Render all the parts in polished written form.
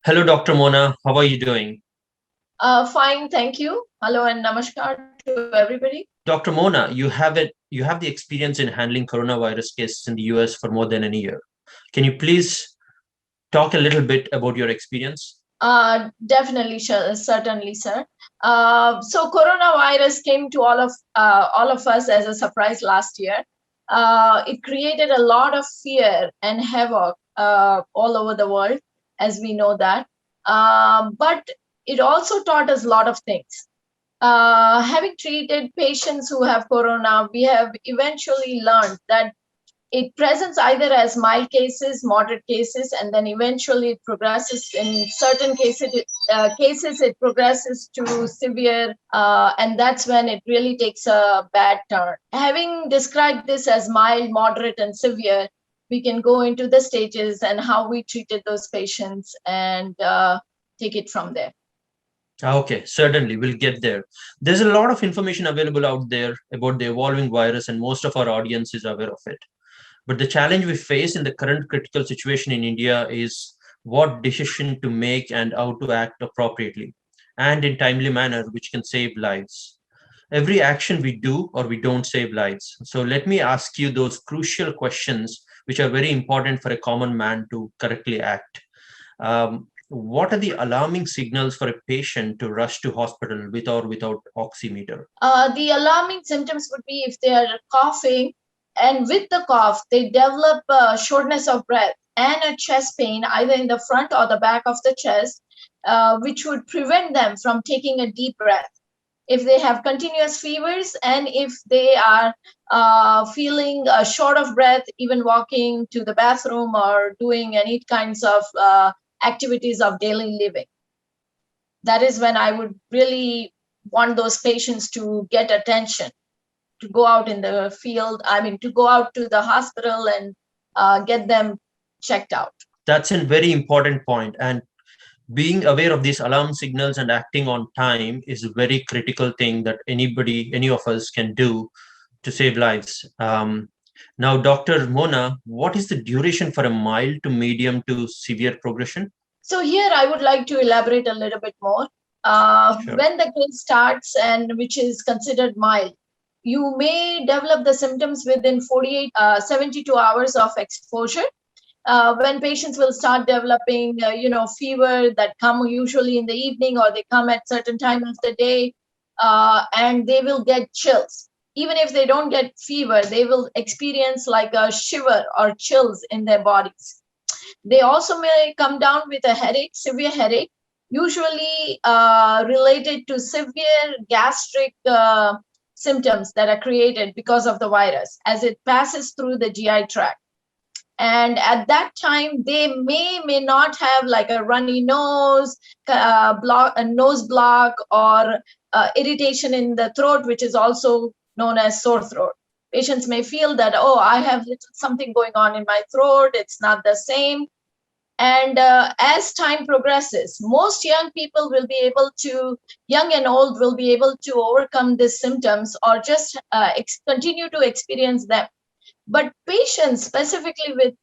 Hello, Dr. Mona. How are you doing? Fine, thank you. Hello and namaskar to everybody. Dr. Mona, you have the experience in handling coronavirus cases in the US for more than a year. Can you please talk a little bit about your experience? Definitely, certainly, sir. So coronavirus came to all of us as a surprise last year. It created a lot of fear and havoc all over the world, as we know that. But it also taught us a lot of things. Having treated patients who have corona, we have eventually learned that it presents either as mild cases, moderate cases, and then eventually it progresses. In certain cases it progresses to severe, and that's when it really takes a bad turn. Having described this as mild, moderate, and severe, we can go into the stages and how we treated those patients and take it from there. Okay, certainly, we'll get there. There's a lot of information available out there about the evolving virus, and most of our audience is aware of it. But the challenge we face in the current critical situation in India is what decision to make and how to act appropriately and in timely manner, which can save lives. Every action we do or we don't save lives. So let me ask you those crucial questions which are very important for a common man to correctly act. What are the alarming signals for a patient to rush to hospital with or without oximeter? The alarming symptoms would be if they are coughing, and with the cough, they develop shortness of breath and a chest pain, either in the front or the back of the chest, which would prevent them from taking a deep breath. If they have continuous fevers and if they are feeling short of breath, even walking to the bathroom or doing any kinds of activities of daily living, that is when I would really want those patients to get attention, to go out in the field, I mean, to go out to the hospital and get them checked out. That's a very important point. And being aware of these alarm signals and acting on time is a very critical thing that any of us can do to save lives. Now, Dr. Mona, what is the duration for a mild to medium to severe progression? So here I would like to elaborate a little bit more. Sure. When the case starts and which is considered mild, you may develop the symptoms within 72 hours of exposure. When patients will start developing, fever that come usually in the evening or they come at certain time of the day, and they will get chills. Even if they don't get fever, they will experience like a shiver or chills in their bodies. They also may come down with a headache, severe headache, usually related to severe gastric symptoms that are created because of the virus as it passes through the GI tract. And at that time, they may not have like a runny nose, a nose block, or irritation in the throat, which is also known as sore throat. Patients may feel that, oh, I have something going on in my throat. It's not the same. And as time progresses, most young people will be able to, young and old will be able to overcome these symptoms or just continue to experience them. But patients, specifically with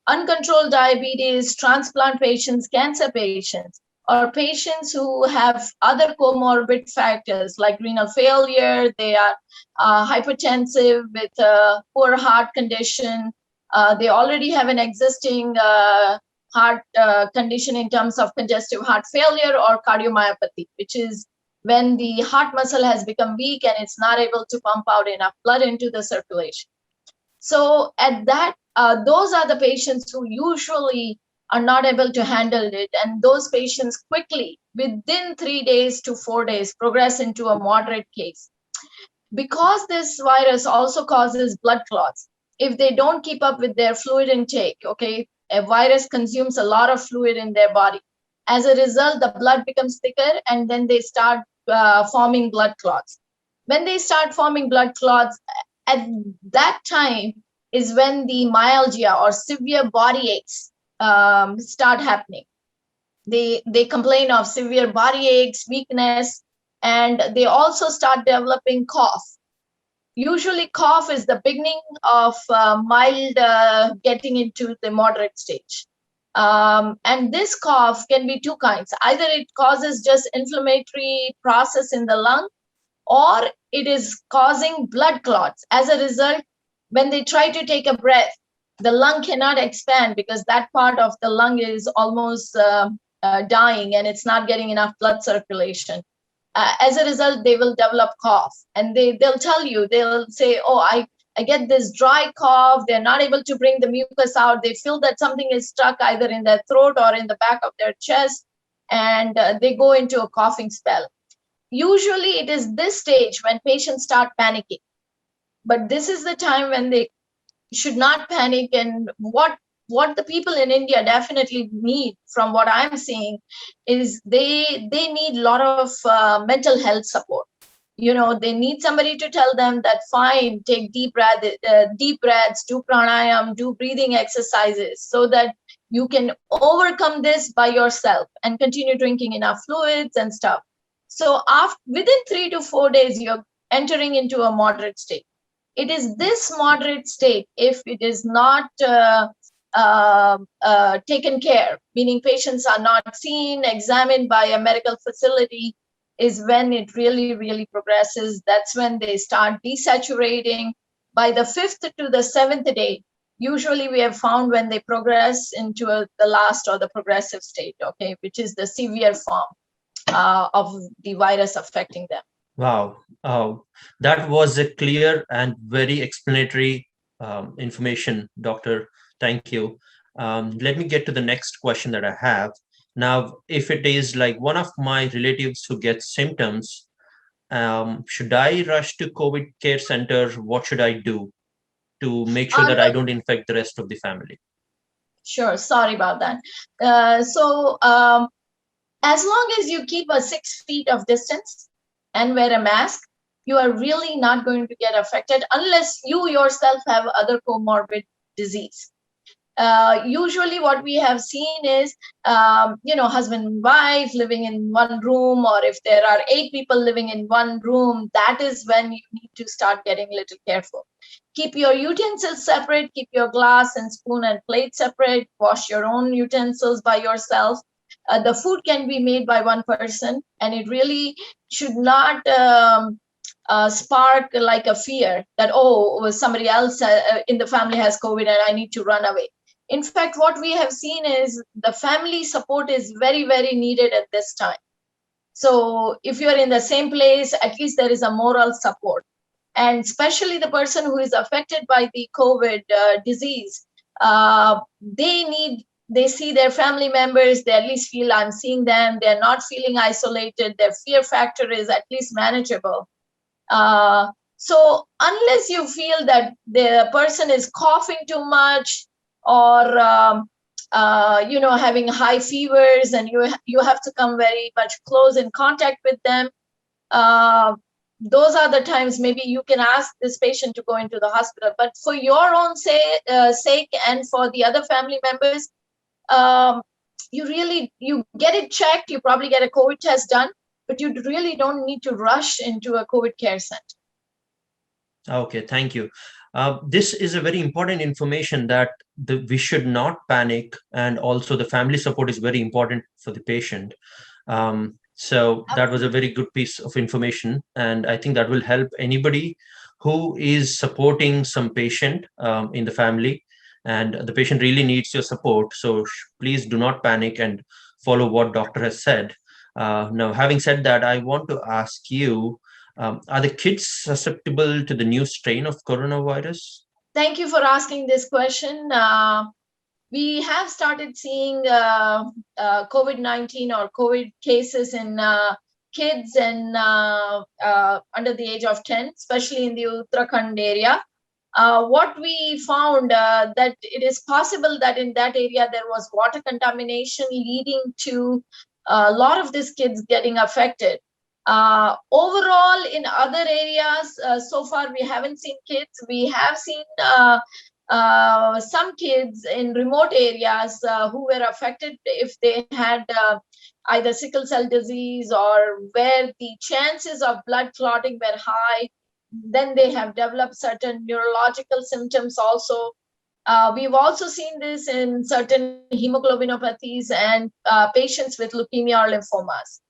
uncontrolled diabetes, transplant patients, cancer patients, or patients who have other comorbid factors like renal failure, they are hypertensive with a poor heart condition, they already have an existing heart condition in terms of congestive heart failure or cardiomyopathy, which is when the heart muscle has become weak and it's not able to pump out enough blood into the circulation. So at that, those are the patients who usually are not able to handle it. And those patients quickly, within 3 days to 4 days, progress into a moderate case. Because this virus also causes blood clots, if they don't keep up with their fluid intake, okay, a virus consumes a lot of fluid in their body. As a result, the blood becomes thicker and then they start forming blood clots. When they start forming blood clots, at that time is when the myalgia or severe body aches start happening. They complain of severe body aches, weakness, and they also start developing cough. Usually cough is the beginning of mild getting into the moderate stage. And this cough can be two kinds. Either it causes just inflammatory process in the lung, or it is causing blood clots. As a result, when they try to take a breath, the lung cannot expand because that part of the lung is almost dying and it's not getting enough blood circulation. As a result, they will develop cough, and they'll tell you, they'll say, oh, I get this dry cough. They're not able to bring the mucus out. They feel that something is stuck either in their throat or in the back of their chest, and they go into a coughing spell. Usually it is this stage when patients start panicking, but this is the time when they should not panic. And what the people in India definitely need, from what I'm seeing, is they need a lot of mental health support. They need somebody to tell them that, fine, take deep breaths, do pranayam, do breathing exercises, so that you can overcome this by yourself and continue drinking enough fluids and stuff. So within 3 to 4 days, you're entering into a moderate state. It is this moderate state, if it is not taken care, meaning patients are not seen, examined by a medical facility, is when it really, really progresses. That's when they start desaturating. By the 5th to the 7th day, usually we have found when they progress into the last or the progressive state, okay, which is the severe form of the virus affecting them. Wow. That was a clear and very explanatory information, doctor. Thank you. Let me get to the next question that I have. Now, if it is like one of my relatives who gets symptoms, should I rush to COVID care center? What should I do to make sure that I don't infect the rest of the family? Sure. Sorry about that. As long as you keep a 6 feet of distance and wear a mask, you are really not going to get affected unless you yourself have other comorbid disease. Usually what we have seen is, husband and wife living in one room, or if there are 8 people living in one room, that is when you need to start getting a little careful. Keep your utensils separate, keep your glass and spoon and plate separate, wash your own utensils by yourself. The food can be made by one person, and it really should not spark like a fear that, oh, somebody else in the family has COVID and I need to run away. In fact, what we have seen is the family support is very, very needed at this time. So if you're in the same place, at least there is a moral support. And especially the person who is affected by the COVID disease, they see their family members, they at least feel I'm seeing them, they're not feeling isolated, their fear factor is at least manageable. So unless you feel that the person is coughing too much, or having high fevers, and you have to come very much close in contact with them, those are the times maybe you can ask this patient to go into the hospital. But for your own sake and for the other family members, you get it checked, you probably get a COVID test done, but you really don't need to rush into a COVID care center. Okay, thank you. This is a very important information that we should not panic, and also the family support is very important for the patient. So that was a very good piece of information, and I think that will help anybody who is supporting some patient in the family, and the patient really needs your support. So please do not panic and follow what doctor has said. Now, having said that, I want to ask you, are the kids susceptible to the new strain of coronavirus? Thank you for asking this question. We have started seeing COVID-19 or COVID cases in kids and under the age of 10, especially in the Uttarakhand area. What we found that it is possible that in that area there was water contamination leading to a lot of these kids getting affected. Overall, in other areas, so far we haven't seen kids. We have seen some kids in remote areas who were affected if they had either sickle cell disease, or where the chances of blood clotting were high. Then they have developed certain neurological symptoms also. We've also seen this in certain hemoglobinopathies and patients with leukemia or lymphomas.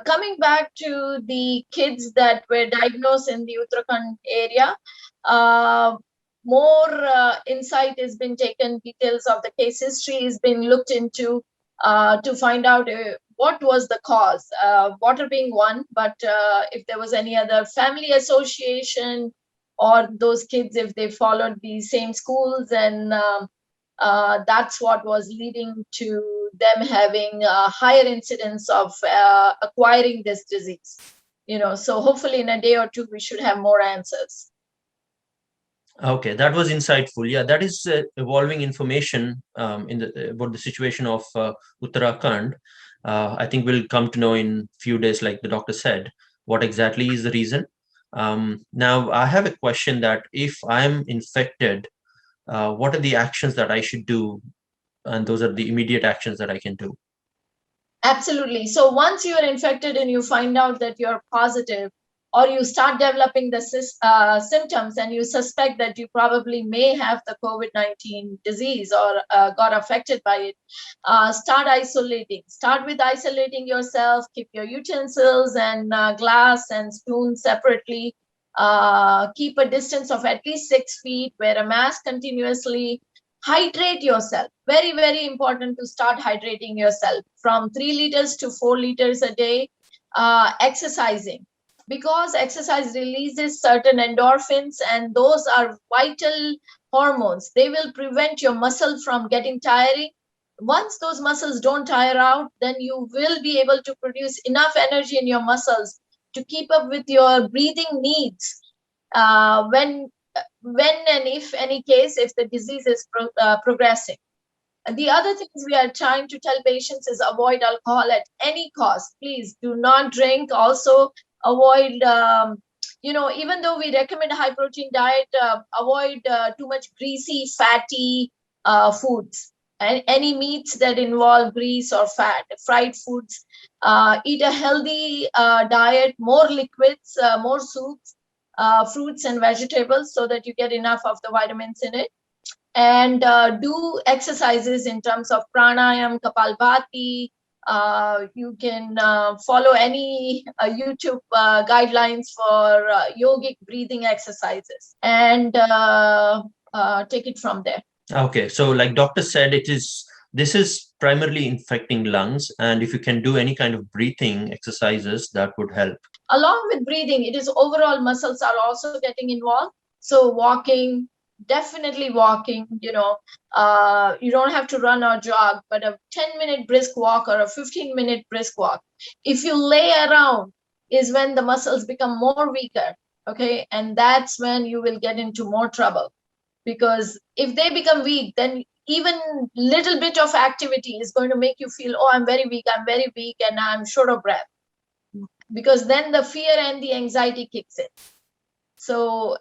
Coming back to the kids that were diagnosed in the Uttarakhand area, more insight has been taken, details of the case history has been looked into to find out what was the cause, water being one, but if there was any other family association or those kids, if they followed the same schools, and that's what was leading to them having a higher incidence of acquiring this disease. So hopefully in a day or two, we should have more answers. Okay, that was insightful. Yeah, that is evolving information about the situation of Uttarakhand. I think we'll come to know in few days, like the doctor said, what exactly is the reason. Now, I have a question that if I'm infected, what are the actions that I should do? And those are the immediate actions that I can do. Absolutely. So once you are infected and you find out that you're positive, or you start developing the symptoms and you suspect that you probably may have the COVID-19 disease or got affected by it, start isolating. Start with isolating yourself, keep your utensils and glass and spoons separately. Keep a distance of at least 6 feet, wear a mask continuously. Hydrate yourself. Very, very important to start hydrating yourself from 3 liters to 4 liters a day. Exercising, because exercise releases certain endorphins, and those are vital hormones. They will prevent your muscle from getting tiring. Once those muscles don't tire out, then you will be able to produce enough energy in your muscles to keep up with your breathing needs. When and if any case, if the disease is progressing. And the other things we are trying to tell patients is avoid alcohol at any cost. Please do not drink. Also avoid, even though we recommend a high protein diet, avoid too much greasy, fatty foods. And any meats that involve grease or fat, fried foods. Eat a healthy diet, more liquids, more soups, fruits and vegetables, so that you get enough of the vitamins in it. And do exercises in terms of pranayam, kapalbhati. You can follow any YouTube guidelines for yogic breathing exercises, and take it from there. Okay, so like doctor said, this is primarily infecting lungs, and if you can do any kind of breathing exercises, that would help. Along with breathing, it is overall muscles are also getting involved. So walking, definitely walking. You don't have to run or jog, but a 10-minute brisk walk or a 15-minute brisk walk. If you lay around, is when the muscles become more weaker. Okay, and that's when you will get into more trouble, because if they become weak, then even little bit of activity is going to make you feel, oh, I'm very weak, and I'm short of breath, because then the fear and the anxiety kicks in. So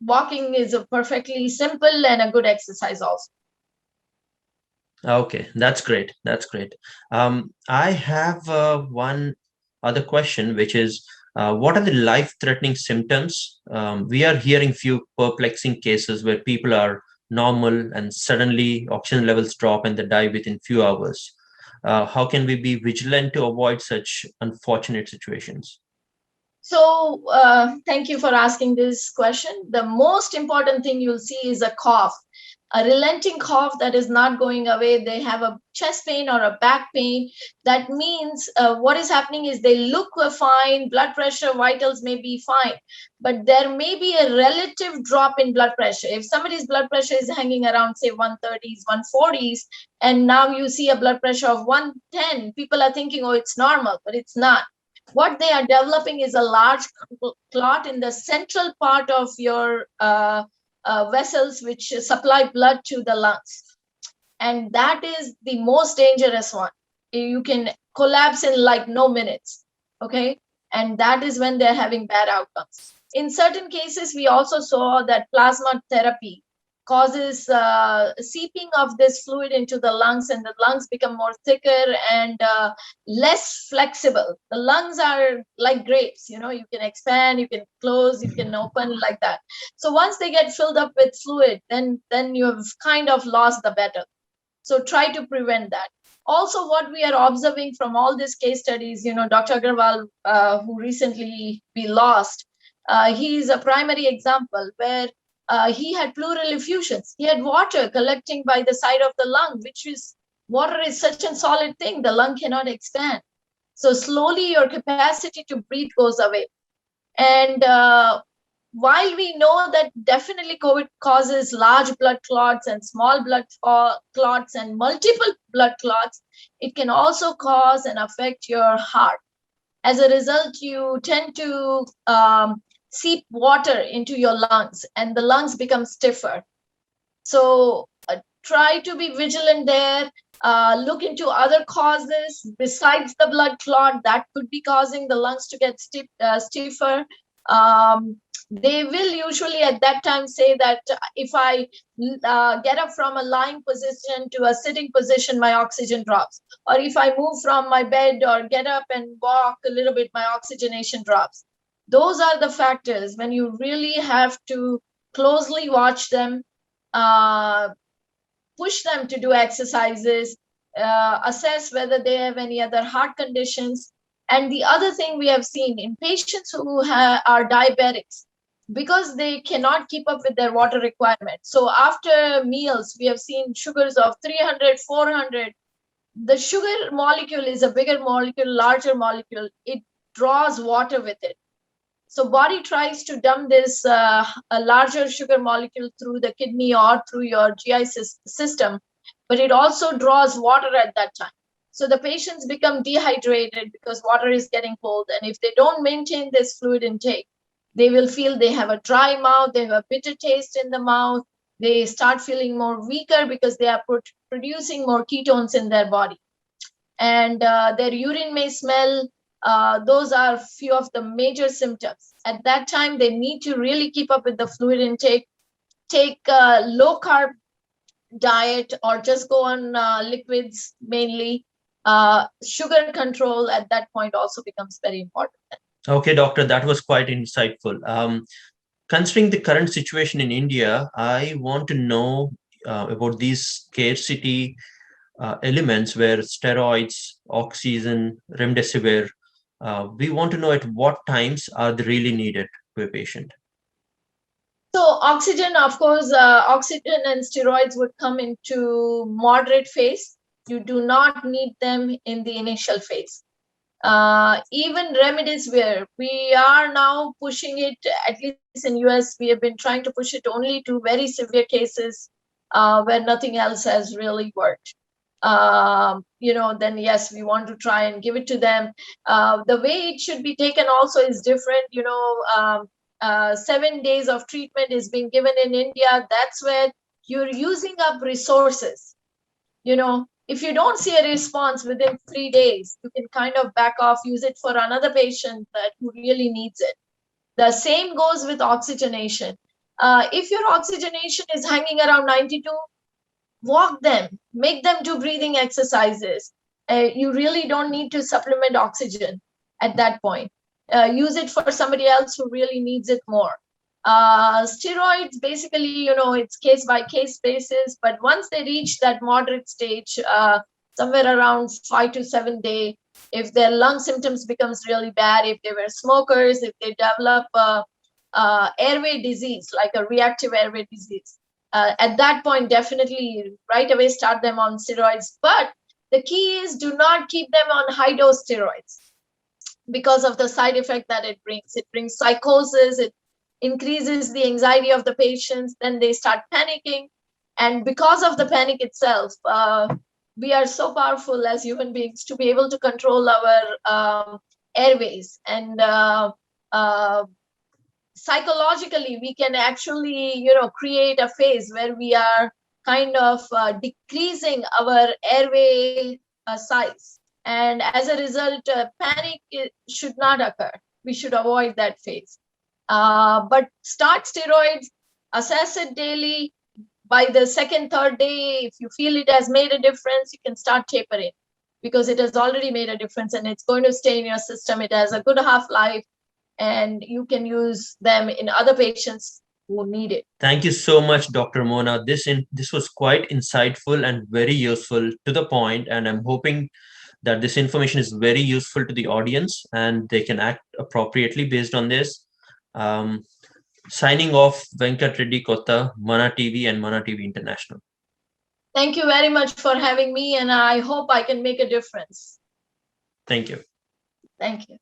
walking is a perfectly simple and a good exercise also. Okay, that's great. That's great. I have one other question, which is, what are the life-threatening symptoms? We are hearing few perplexing cases where people are normal and suddenly oxygen levels drop and they die within few hours. How can we be vigilant to avoid such unfortunate situations? So thank you for asking this question. The most important thing you'll see is a cough, a relenting cough that is not going away. They have a chest pain or a back pain. That means what is happening is they look fine, blood pressure, vitals may be fine, but there may be a relative drop in blood pressure. If somebody's blood pressure is hanging around, say 130s, 140s, and now you see a blood pressure of 110, people are thinking, oh, it's normal, but it's not. What they are developing is a large clot in the central part of your vessels, which supply blood to the lungs. And that is the most dangerous one. You can collapse in like no minutes. Okay. And that is when they're having bad outcomes. In certain cases, we also saw that plasma therapy causes seeping of this fluid into the lungs, and the lungs become more thicker and less flexible. The lungs are like grapes, you can expand, you can close, you can open like that. So once they get filled up with fluid, then you have kind of lost the battle. So try to prevent that. Also, what we are observing from all these case studies, Dr. Agarwal, who recently we lost, he is a primary example where he had pleural effusions. He had water collecting by the side of the lung, water is such a solid thing, the lung cannot expand. So slowly your capacity to breathe goes away. And while we know that definitely COVID causes large blood clots and small blood clots and multiple blood clots, it can also cause and affect your heart. As a result, you tend to seep water into your lungs and the lungs become stiffer. So try to be vigilant there. Look into other causes besides the blood clot that could be causing the lungs to get stiffer. They will usually at that time say that if I get up from a lying position to a sitting position, my oxygen drops. Or if I move from my bed or get up and walk a little bit, my oxygenation drops. Those are the factors when you really have to closely watch them, push them to do exercises, assess whether they have any other heart conditions. And the other thing we have seen in patients who are diabetics, because they cannot keep up with their water requirements. So after meals, we have seen sugars of 300, 400. The sugar molecule is a bigger molecule, larger molecule. It draws water with it. So body tries to dump this a larger sugar molecule through the kidney or through your GI system, but it also draws water at that time. So the patients become dehydrated because water is getting cold. And if they don't maintain this fluid intake, they will feel they have a dry mouth, they have a bitter taste in the mouth, they start feeling more weaker because they are producing more ketones in their body. And their urine may smell. Those are few of the major symptoms. At that time, they need to really keep up with the fluid intake, take low carb diet, or just go on liquids mainly. Sugar control at that point also becomes very important. Okay, doctor, that was quite insightful. Considering the current situation in India, I want to know about these scarcity elements where steroids, oxygen, remdesivir, we want to know at what times are they really needed to a patient. So oxygen, of course, oxygen and steroids would come into moderate phase. You do not need them in the initial phase. Even remdesivir, we are now pushing it, at least in US, we have been trying to push it only to very severe cases where nothing else has really worked. Then yes, we want to try and give it to them. The way it should be taken also is different. 7 days of treatment is being given in India. That's where you're using up resources. If you don't see a response within 3 days, you can kind of back off, use it for another patient who really needs it. The same goes with oxygenation. If your oxygenation is hanging around 92, walk them, make them do breathing exercises. You really don't need to supplement oxygen at that point. Use it for somebody else who really needs it more. Steroids, basically, it's case by case basis, but once they reach that moderate stage, somewhere around 5 to 7 days, if their lung symptoms becomes really bad, if they were smokers, if they develop airway disease, like a reactive airway disease, at that point, definitely right away start them on steroids. But the key is do not keep them on high dose steroids because of the side effect that it brings. It brings psychosis, it increases the anxiety of the patients, then they start panicking. And because of the panic itself, we are so powerful as human beings to be able to control our airways. And psychologically, we can actually, create a phase where we are kind of decreasing our airway size. And as a result, panic should not occur. We should avoid that phase. But start steroids, assess it daily, by the second, third day, if you feel it has made a difference, you can start tapering, because it has already made a difference and it's going to stay in your system. It has a good half-life, and you can use them in other patients who need it. Thank you so much, Dr. Mona. This was quite insightful and very useful, to the point, and I'm hoping that this information is very useful to the audience and they can act appropriately based on this. Um, Signing off, Venkat Reddy Kotta, Mana TV and Mana TV International. Thank you very much for having me, and I hope I can make a difference. Thank you. Thank you.